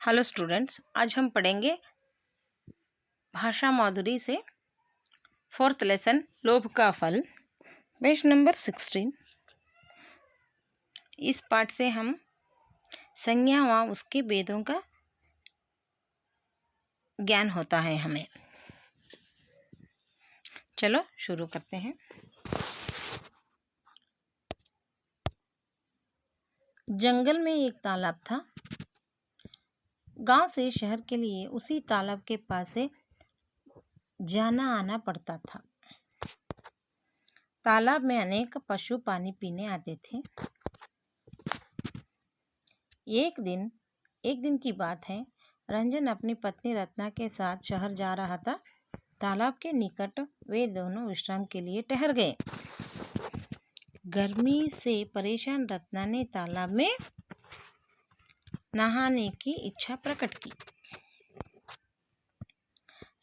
Hello students, आज हम पढ़ेंगे भाषा माधुरी से 4th लेसन लोभ का फल, पेज नंबर 16। इस पाठ से हम संज्ञा व उसके भेदों का ज्ञान होता है हमें। चलो शुरू करते हैं। जंगल में एक तालाब था। गांव से शहर के लिए उसी तालाब के पास से जाना आना पड़ता था। तालाब में अनेक पशु पानी पीने आते थे। एक दिन की बात है। रंजन अपनी पत्नी रत्ना के साथ शहर जा रहा था। तालाब के निकट वे दोनों विश्राम के लिए ठहर गए। गर्मी से परेशान रत्ना ने तालाब में नहाने की इच्छा प्रकट की।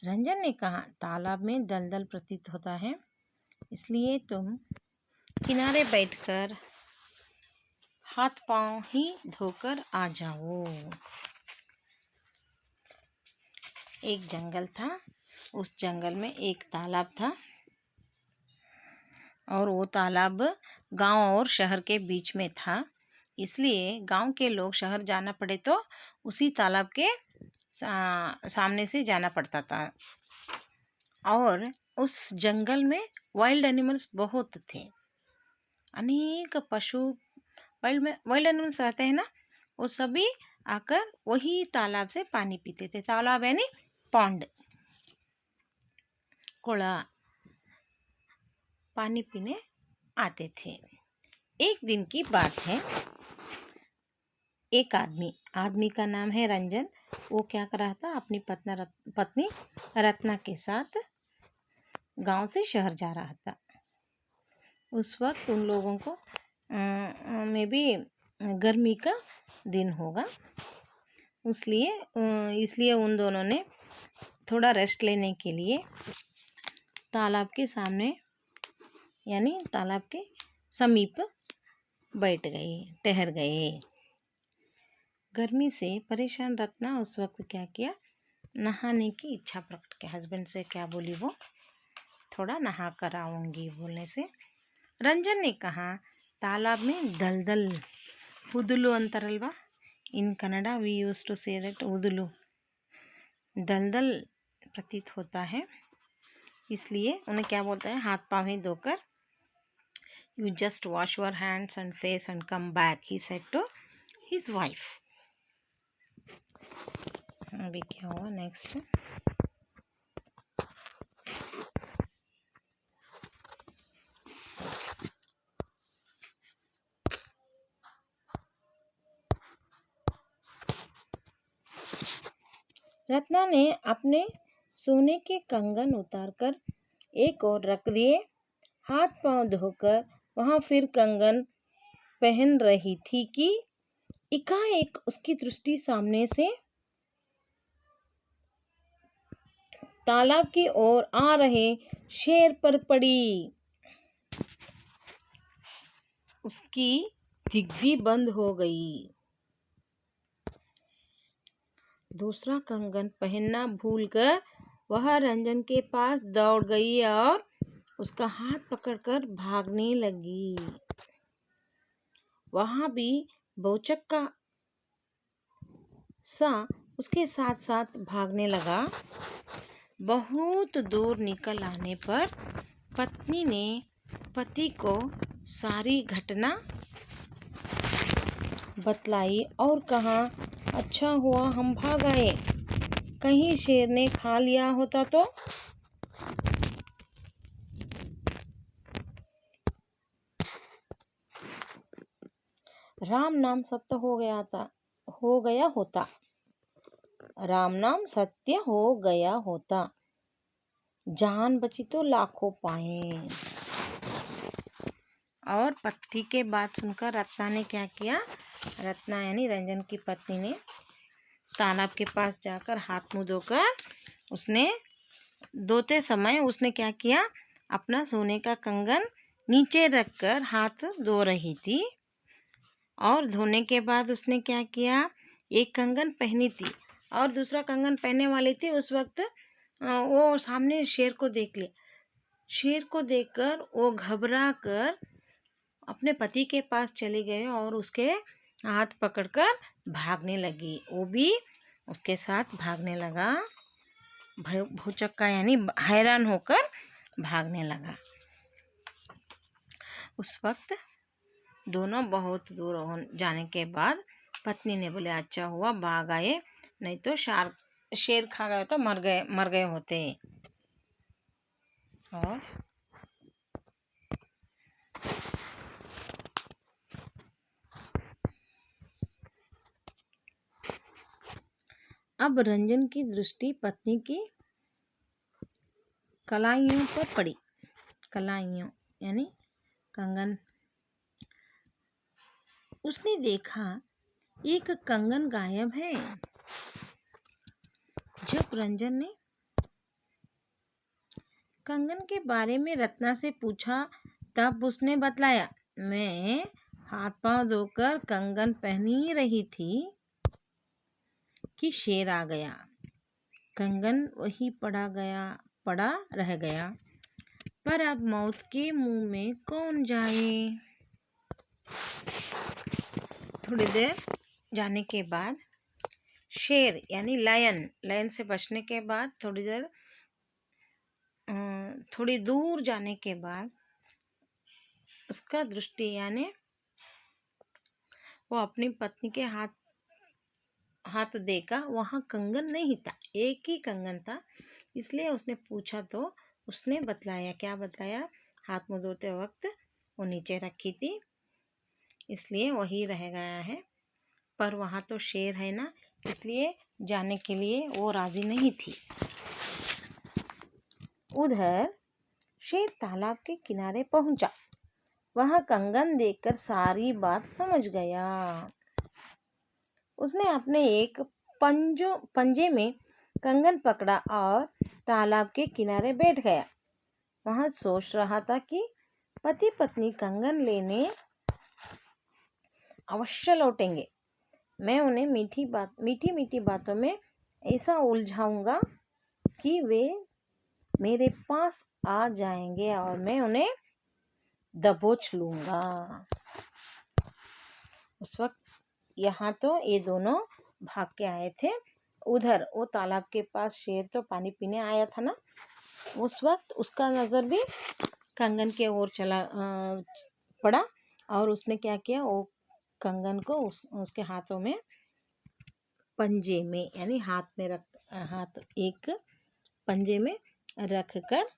रंजन ने कहा, तालाब में दलदल प्रतीत होता है, इसलिए तुम किनारे बैठकर हाथ पांव ही धोकर आ जाओ। एक जंगल था। उस जंगल में एक तालाब था और वो तालाब गांव और शहर के बीच में था। इसलिए गांव के लोग शहर जाना पड़े तो उसी तालाब के सामने से जाना पड़ता था। और उस जंगल में वाइल्ड एनिमल्स बहुत थे। अनेक पशु वाइल्ड एनिमल्स रहते हैं ना, वो सभी आकर वही तालाब से पानी पीते थे। तालाब यानी पॉन्ड, कुड़ा, पानी पीने आते थे। एक दिन की बात है। एक आदमी का नाम है रंजन। वो क्या कर रहा था, अपनी पत्नी रत्ना के साथ गांव से शहर जा रहा था। उस वक्त उन लोगों को में भी गर्मी का दिन होगा, इसलिए उन दोनों ने थोड़ा रेस्ट लेने के लिए तालाब के सामने यानी तालाब के समीप बैठ गए, ठहर गए। गर्मी से परेशान रत्ना उस वक्त क्या किया, नहाने की इच्छा प्रकट की। हस्बैंड से क्या बोली, वो थोड़ा नहा कर आऊँगी बोलने से रंजन ने कहा, तालाब में दलदल, उदुलु अंतरल्वा, in Kannada we use to say that उदुलु, दलदल प्रतीत होता है, इसलिए उन्हें क्या बोलता है, हाथ पाँव ही धोकर you just wash your hands and face and come back, he said to his wife. अभी क्या हुआ नेक्स्ट, रत्ना ने अपने सोने के कंगन उतारकर एक और रख दिए। हाथ पांव धोकर वहां फिर कंगन पहन रही थी कि एकाएक उसकी दृष्टि सामने से तालाब की ओर आ रहे शेर पर पड़ी। उसकी झिग्गी बंद हो गई। दूसरा कंगन पहनना भूलकर वह रंजन के पास दौड़ गई और उसका हाथ पकड़कर भागने लगी। वहां भी बौचक का सा उसके साथ साथ भागने लगा। बहुत दूर निकल आने पर पत्नी ने पति को सारी घटना बतलाई और कहा, अच्छा हुआ हम भाग आए, कहीं शेर ने खा लिया होता तो। राम नाम सत्य हो गया होता, राम नाम सत्य हो गया होता, जान बची तो लाखों पाए। और पति के बात सुनकर रत्ना ने क्या किया, रत्ना यानी रंजन की पत्नी ने तालाब के पास जाकर हाथ मुंह धोकर धोते समय उसने क्या किया, अपना सोने का कंगन नीचे रखकर हाथ धो रही थी। और धोने के बाद उसने क्या किया, एक कंगन पहनी थी और दूसरा कंगन पहनने वाली थी। उस वक्त वो सामने शेर को देख लिया। शेर को देखकर वो घबरा कर अपने पति के पास चली गई और उसके हाथ पकड़कर भागने लगी। वो भी उसके साथ भागने लगा। भौचक्का यानी हैरान होकर भागने लगा। उस वक्त दोनों बहुत दूर जाने के बाद पत्नी ने बोले अच्छा हुआ भाग आए, नहीं तो शेर खा गए तो मर गए होते। और अब रंजन की दृष्टि पत्नी की कलाइयों पर पड़ी। कलाइयों यानी कंगन। उसने देखा एक कंगन गायब है। जब रंजन ने कंगन के बारे में रत्ना से पूछा तब उसने बतलाया, मैं हाथ पांव धोकर कंगन पहनी ही रही थी कि शेर आ गया। कंगन वही पड़ा रह गया। पर अब मौत के मुंह में कौन जाए। थोड़ी देर जाने के बाद शेर यानी लायन से बचने के बाद थोड़ी दूर जाने के बाद उसका दृष्टि यानी वो अपनी पत्नी के हाथ देखा। वहाँ कंगन नहीं था, एक ही कंगन था। इसलिए उसने पूछा तो उसने बतलाया, क्या बतलाया, हाथ मुँह धोते वक्त वो नीचे रखी थी, इसलिए वही रह गया है। पर वहाँ तो शेर है ना, इसलिए जाने के लिए वो राजी नहीं थी। उधर शेर तालाब के किनारे पहुंचा। वहाँ कंगन देखकर सारी बात समझ गया। उसने अपने एक पंजे में कंगन पकड़ा और तालाब के किनारे बैठ गया। वहाँ सोच रहा था कि पति पत्नी कंगन लेने अवश्य लौटेंगे। मैं उन्हें मीठी मीठी बातों में ऐसा उलझाऊंगा कि वे मेरे पास आ जाएंगे और मैं उन्हें दबोच लूंगा। उस वक्त यहाँ तो ये दोनों भाग के आए थे। उधर वो तालाब के पास शेर तो पानी पीने आया था ना, उस वक्त उसका नज़र भी कंगन के ओर पड़ा और उसने क्या किया, वो कंगन को उसके हाथों में पंजे में यानी हाथ एक पंजे में रख कर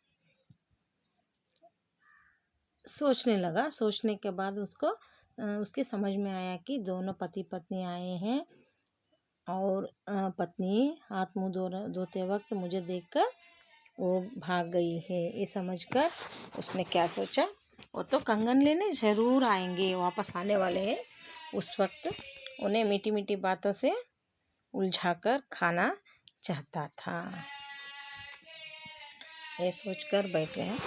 सोचने लगा। सोचने के बाद उसके समझ में आया कि दोनों पति पत्नी आए हैं और पत्नी हाथ मुंह धोते वक्त मुझे देखकर वो भाग गई है। ये समझकर उसने क्या सोचा, वो तो कंगन लेने ज़रूर आएंगे, वापस आने वाले हैं। उस वक्त उन्हें मीठी मीठी बातों से उलझाकर खाना चाहता था। ये सोचकर बैठे हैं।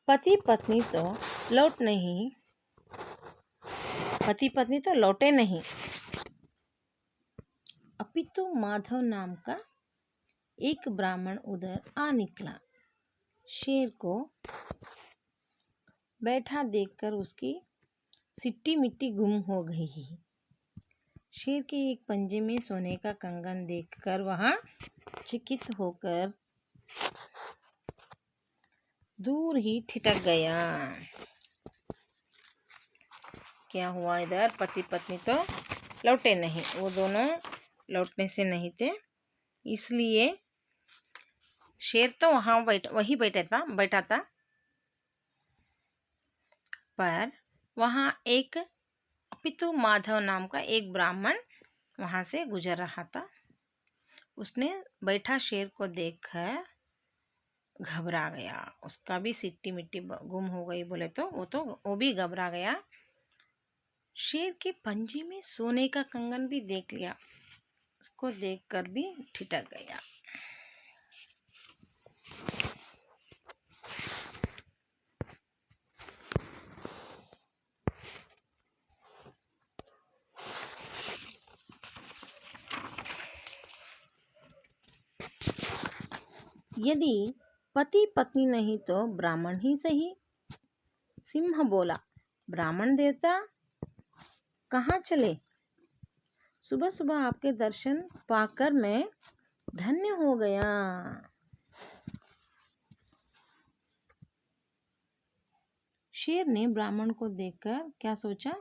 पति पत्नी तो लौटे नहीं, अपितु माधव नाम का एक ब्राह्मण उधर आ निकला। शेर को बैठा देखकर उसकी सिट्टी मिट्टी गुम हो गई। शेर के एक पंजे में सोने का कंगन देखकर वहाँ चकित होकर दूर ही ठिठक गया। क्या हुआ इधर, पति पत्नी तो लौटे नहीं, वो दोनों लौटने से नहीं थे, इसलिए शेर तो वही बैठा था। पर वहाँ एक अपितु माधव नाम का एक ब्राह्मण वहाँ से गुजर रहा था। उसने बैठा शेर को देखकर घबरा गया। उसका भी सिट्टी मिट्टी गुम हो गई बोले तो वो भी घबरा गया। शेर के पंजे में सोने का कंगन भी देख लिया, उसको देखकर भी ठिठक गया। यदि पति पत्नी नहीं तो ब्राह्मण ही सही। सिंह बोला, ब्राह्मण देवता कहाँ चले? सुबह सुबह आपके दर्शन पाकर मैं धन्य हो गया। शेर ने ब्राह्मण को देखकर क्या सोचा?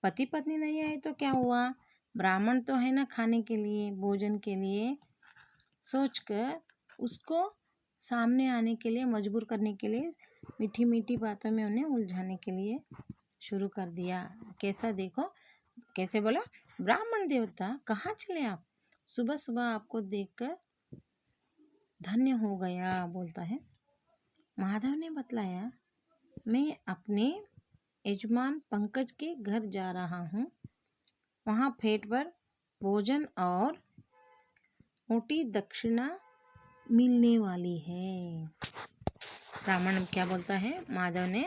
पति पत्नी नहीं आए तो क्या हुआ, ब्राह्मण तो है ना खाने के लिए, भोजन के लिए। सोचकर उसको सामने आने के लिए, मजबूर करने के लिए, मीठी मीठी बातों में उन्हें उलझाने के लिए शुरू कर दिया। कैसा देखो, कैसे बोला, ब्राह्मण देवता कहाँ चले आप? सुबह सुबह आपको देखकर धन्य हो गया, बोलता है। माधव ने बतलाया, मैं अपने यजमान पंकज के घर जा रहा हूँ। वहाँ फेट पर भोजन और मोटी दक्षिणा मिलने वाली है। ब्राह्मण क्या बोलता है, माधव ने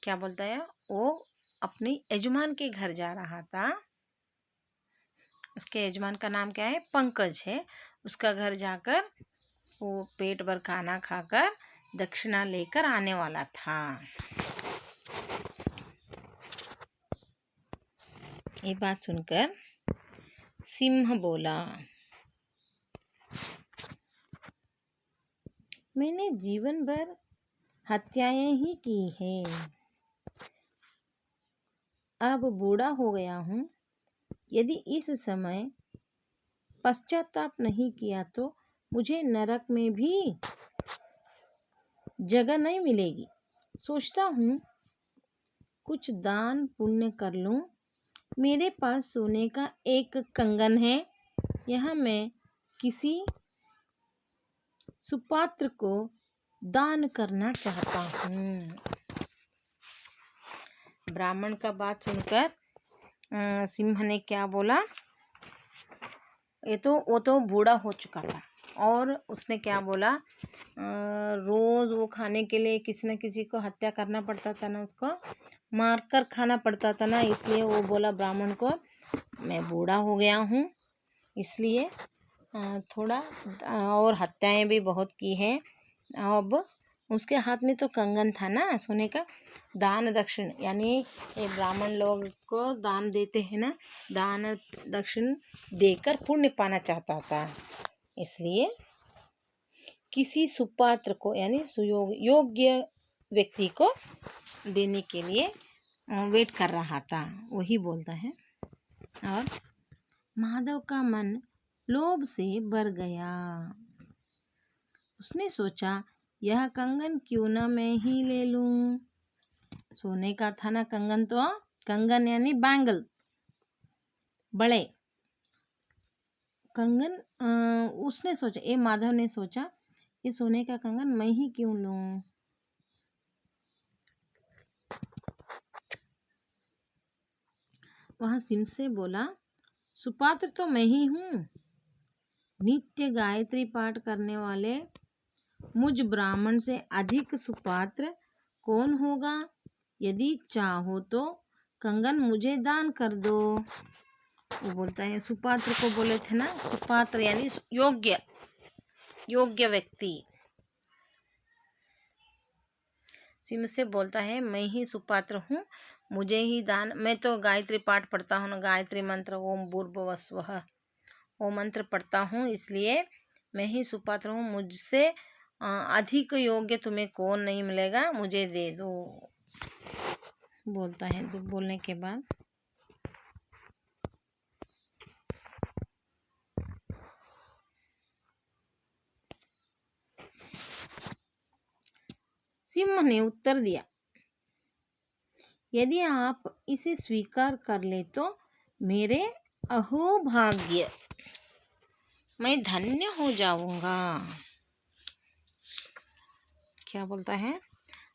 क्या बोलता है, वो अपने यजमान के घर जा रहा था। उसके यजमान का नाम क्या है, पंकज है। उसका घर जाकर वो पेट भर खाना खाकर दक्षिणा लेकर आने वाला था। ये बात सुनकर सिंह बोला, मैंने जीवन भर हत्याएं ही की हैं। अब बूढ़ा हो गया हूँ। यदि इस समय पश्चाताप नहीं किया तो मुझे नरक में भी जगह नहीं मिलेगी। सोचता हूँ कुछ दान पुण्य कर लूँ। मेरे पास सोने का एक कंगन है। यह मैं किसी सुपात्र को दान करना चाहता हूँ। ब्राह्मण का बात सुनकर सिंह ने क्या बोला, वो तो बूढ़ा हो चुका था और उसने क्या बोला, रोज वो खाने के लिए किसी न किसी को हत्या करना पड़ता था ना, उसको मारकर खाना पड़ता था ना, इसलिए वो बोला ब्राह्मण को, मैं बूढ़ा हो गया हूँ, इसलिए थोड़ा और हत्याएं भी बहुत की है। अब उसके हाथ में तो कंगन था ना सोने का। दान दक्षिण यानी ये ब्राह्मण लोग को दान देते हैं ना, दान दक्षिण देकर पुण्य पाना चाहता था, इसलिए किसी सुपात्र को यानी योग्य व्यक्ति को देने के लिए वेट कर रहा था, वही बोलता है। और माधव का मन लोभ से भर गया। उसने सोचा, यह कंगन क्यों ना मैं ही ले लूं। सोने का था ना कंगन, तो कंगन यानी बैंगल, बड़े कंगन। उसने सोचा, ये माधव ने सोचा, ये सोने का कंगन मैं ही क्यों लूं। वह सिंह से बोला, सुपात्र तो मैं ही हूँ। नित्य गायत्री पाठ करने वाले मुझ ब्राह्मण से अधिक सुपात्र कौन होगा। यदि चाहो तो कंगन मुझे दान कर दो। वो बोलता है, सुपात्र को बोले थे ना, सुपात्र यानी योग्य व्यक्ति। सिंह से बोलता है, मैं ही सुपात्र हूँ, मुझे ही दान, मैं तो गायत्री पाठ पढ़ता हूँ ना, गायत्री मंत्र ओम भूर्भुवस्वः वो मंत्र पढ़ता हूँ, इसलिए मैं ही सुपात्र हूँ। मुझसे अधिक योग्य तुम्हें कौन नहीं मिलेगा, मुझे दे दो, बोलता है। तो बोलने के बाद सिंह ने उत्तर दिया, यदि आप इसे स्वीकार कर ले तो मेरे अहोभाग्य, मैं धन्य हो जाऊंगा। क्या बोलता है,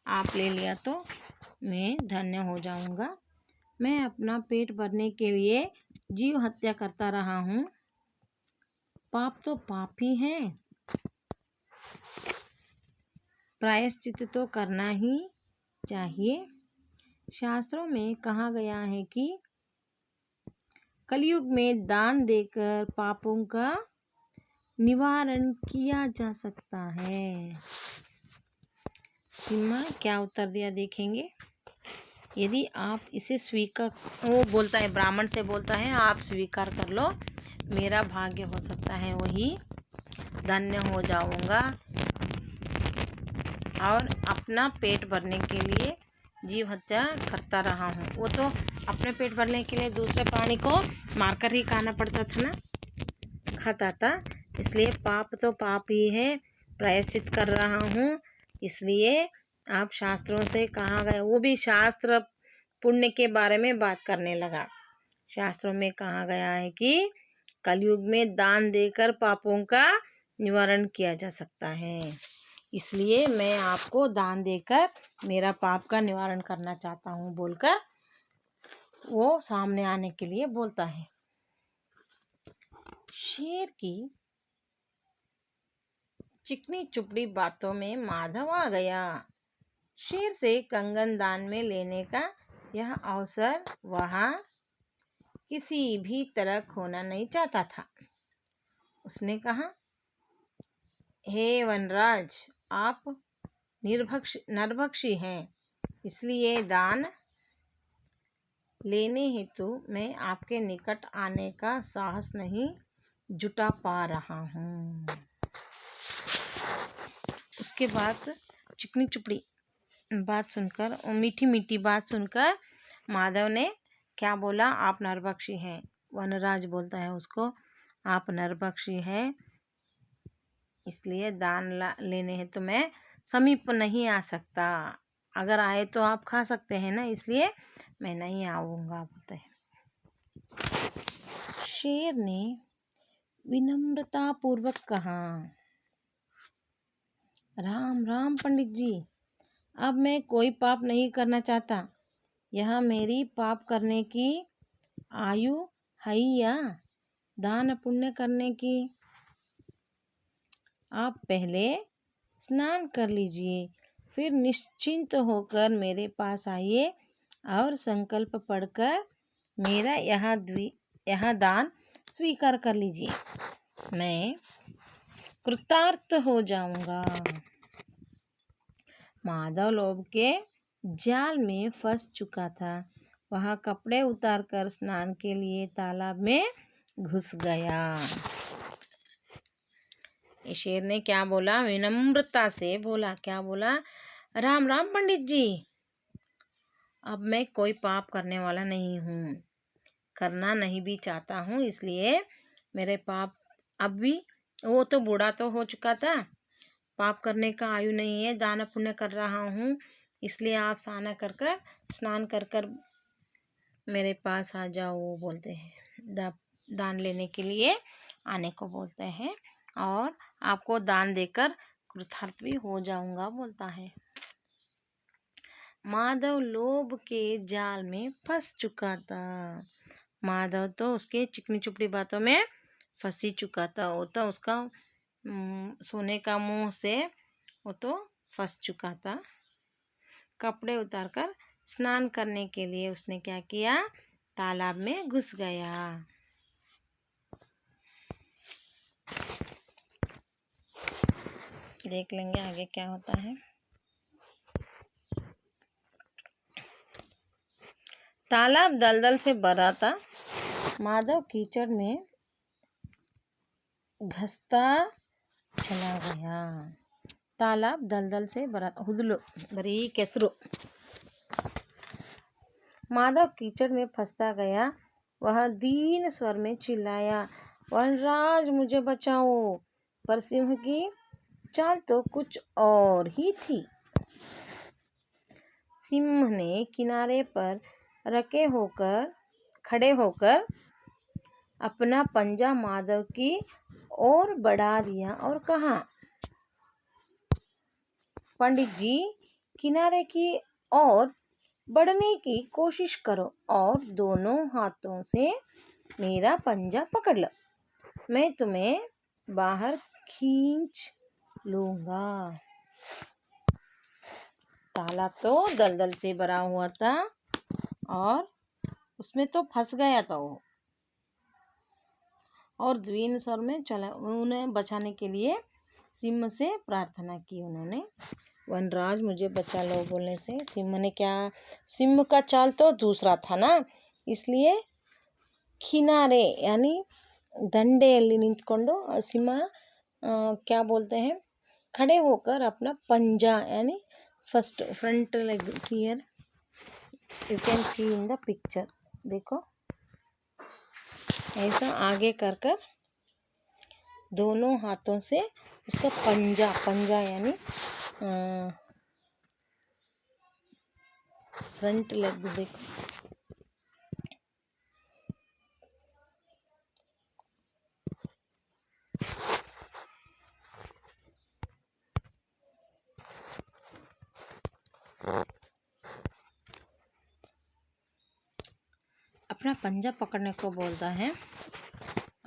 आप ले लिया तो मैं धन्य हो जाऊंगा। मैं अपना पेट भरने के लिए जीव हत्या करता रहा हूँ। पाप तो पाप ही है, प्रायश्चित तो करना ही चाहिए। शास्त्रों में कहा गया है कि कलयुग में दान देकर पापों का निवारण किया जा सकता है। सिम्हा क्या उत्तर दिया देखेंगे। यदि आप इसे स्वीकार, वो बोलता है, ब्राह्मण से बोलता है, आप स्वीकार कर लो, मेरा भाग्य हो सकता है वही धन्य हो जाऊंगा और अपना पेट भरने के लिए जीव हत्या करता रहा हूँ। वो तो अपने पेट भरने के लिए दूसरे प्राणी को मारकर ही खाना पड़ता था ना, खाता था। इसलिए पाप तो पाप ही है, प्रायश्चित कर रहा हूँ। इसलिए आप शास्त्रों से कहा गया, वो भी शास्त्र पुण्य के बारे में बात करने लगा। शास्त्रों में कहा गया है कि कलयुग में दान देकर पापों का निवारण किया जा सकता है। इसलिए मैं आपको दान देकर मेरा पाप का निवारण करना चाहता हूँ बोलकर वो सामने आने के लिए बोलता है। शेर की चिकनी चुपड़ी बातों में माधव आ गया। शेर से कंगन दान में लेने का यह अवसर वहाँ किसी भी तरह खोना नहीं चाहता था। उसने कहा, हे वनराज, आप नरभक्षी हैं, इसलिए दान लेने हेतु मैं आपके निकट आने का साहस नहीं जुटा पा रहा हूँ। उसके बाद चिकनी चुपड़ी बात सुनकर, मीठी मीठी बात सुनकर माधव ने क्या बोला, आप नरभक्षी हैं। वनराज बोलता है उसको, आप नरभक्षी हैं, इसलिए दान लेने हैं तो मैं समीप नहीं आ सकता। अगर आए तो आप खा सकते हैं ना, इसलिए मैं नहीं आऊँगा बोलते हैं। शेर ने विनम्रता पूर्वक कहा, राम राम पंडित जी, अब मैं कोई पाप नहीं करना चाहता। यह मेरी पाप करने की आयु है या दान पुण्य करने की? आप पहले स्नान कर लीजिए, फिर निश्चिंत होकर मेरे पास आइए और संकल्प पढ़कर मेरा यह दान स्वीकार कर लीजिए। मैं कृतार्थ हो जाऊंगा। माधव लोभ के जाल में फंस चुका था। वह कपड़े उतारकर स्नान के लिए तालाब में घुस गया। शेर ने क्या बोला, विनम्रता से बोला, क्या बोला, राम राम पंडित जी, अब मैं कोई पाप करने वाला नहीं हूँ, करना नहीं भी चाहता हूँ, इसलिए मेरे पाप अब भी, वो तो बूढ़ा तो हो चुका था, पाप करने का आयु नहीं है, दान पुण्य कर रहा हूँ, इसलिए आप स्नान कर कर मेरे पास आ जाओ, वो बोलते हैं, दान लेने के लिए आने को बोलते हैं और आपको दान देकर कृतार्थ भी हो जाऊंगा बोलता है। माधव लोभ के जाल में फंस चुका था। माधव तो उसके चिकनी चुपड़ी बातों में फंस ही चुका था। वो तो उसका सोने का मुंह से वो तो फंस चुका था। कपड़े उतारकर स्नान करने के लिए उसने क्या किया, तालाब में घुस गया। देख लेंगे आगे क्या होता है। तालाब दलदल से भरा था। माधव कीचड़ में घसता चला गया। तालाब दलदल से भरा, हुदलो बरी केसरो। माधव कीचड़ में फंसता गया। वह दीन स्वर में चिल्लाया, वनराज मुझे बचाओ। पर सिंह की चाल तो कुछ और ही थी। सिंह ने किनारे पर खड़े होकर अपना पंजा माधव की ओर बढ़ा दिया और कहा, पंडित जी, किनारे की ओर बढ़ने की कोशिश करो और दोनों हाथों से मेरा पंजा पकड़ लो, मैं तुम्हें बाहर खींच लूंगा। तालाब तो दलदल से भरा हुआ था और उसमें तो फंस गया था वो। और द्वीन स्वर में चला, उन्हें बचाने के लिए सिंह से प्रार्थना की उन्होंने। वनराज मुझे बचा लो बोलने से सिंह ने क्या, सिंह का चाल तो दूसरा था ना, इसलिए किनारे यानी ದಂಡೆಯಲ್ಲಿ ನಿಂತ್ಕೊಂಡು सिंह क्या बोलते हैं, खड़े होकर अपना पंजा यानी first front leg here you can see in the picture, देखो ऐसा आगे कर कर दोनों हाथों से उसका पंजा, पंजा यानी फ्रंट लेग देखो, अपना पंजा पकड़ने को बोलता है।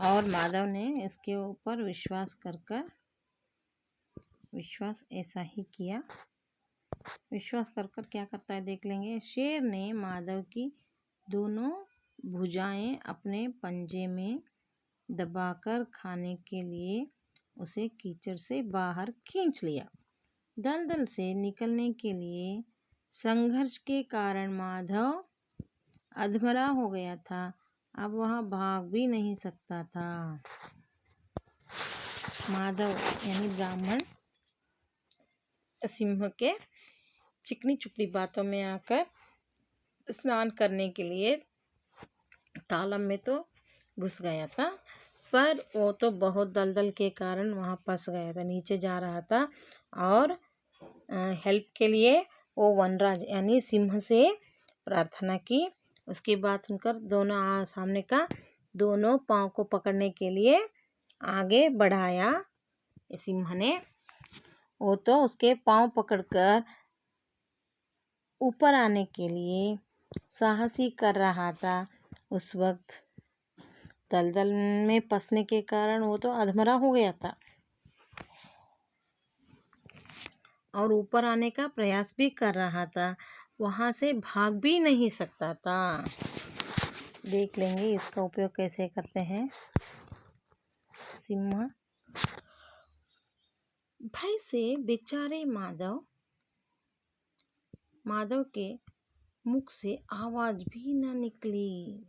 और माधव ने इसके ऊपर विश्वास कर कर, विश्वास ऐसा ही किया, विश्वास कर कर क्या करता है देख लेंगे। शेर ने माधव की दोनों भुजाएं अपने पंजे में दबाकर खाने के लिए उसे कीचड़ से बाहर खींच लिया। दलदल से निकलने के लिए संघर्ष के कारण माधव अधमरा हो गया था, अब वह भाग भी नहीं सकता था। माधव यानी ब्राह्मण सिंह के चिकनी चुपड़ी बातों में आकर स्नान करने के लिए तालाब में तो घुस गया था, पर वो तो बहुत दलदल के कारण वहाँ फंस गया था, नीचे जा रहा था। और हेल्प के लिए वो वनराज यानी सिंह से प्रार्थना की। उसकी बात सुनकर दोनों सामने का दोनों पाँव को पकड़ने के लिए आगे बढ़ाया सिंह ने। वो तो उसके पाँव पकड़कर ऊपर आने के लिए साहसी कर रहा था। उस वक्त दलदल में फंसने के कारण वो तो अधमरा हो गया था और ऊपर आने का प्रयास भी कर रहा था, वहाँ से भाग भी नहीं सकता था। देख लेंगे इसका उपयोग कैसे करते हैं। सिंह भय से बेचारे माधव के मुख से आवाज भी न निकली।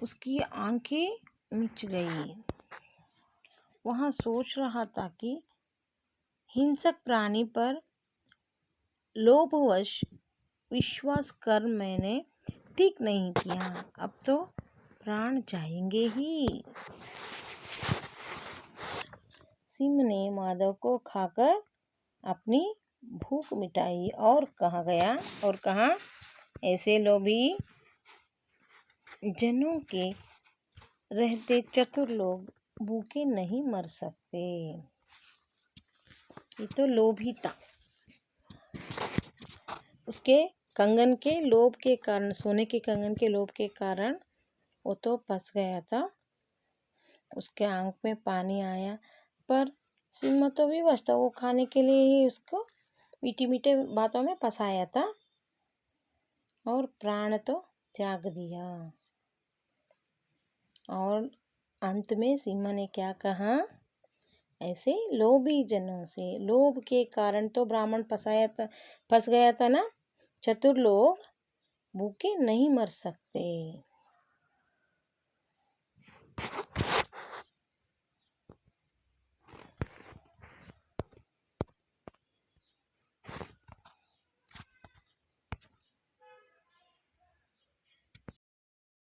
उसकी आंखें मिच गई। वह सोच रहा था कि हिंसक प्राणी पर लोभवश विश्वास कर मैंने ठीक नहीं किया, अब तो प्राण जाएंगे ही। सिंह ने माधव को खाकर अपनी भूख मिटाई और कहा ऐसे लोभी जनों के रहते चतुर लोग भूखे नहीं मर सकते। ये तो लोभी था, उसके कंगन के लोभ के कारण, सोने के कंगन के लोभ के कारण वो तो फंस गया था, उसके आंख में पानी आया। पर सिंह तो भी बचता, वो खाने के लिए ही उसको मीठी मीठे बातों में फंसाया था और प्राण तो त्याग दिया। और अंत में सिंह ने क्या कहा, ऐसे लोभी जनों से, लोभ के कारण तो ब्राह्मण फंस गया था ना, चतुर लोग भूखे नहीं मर सकते।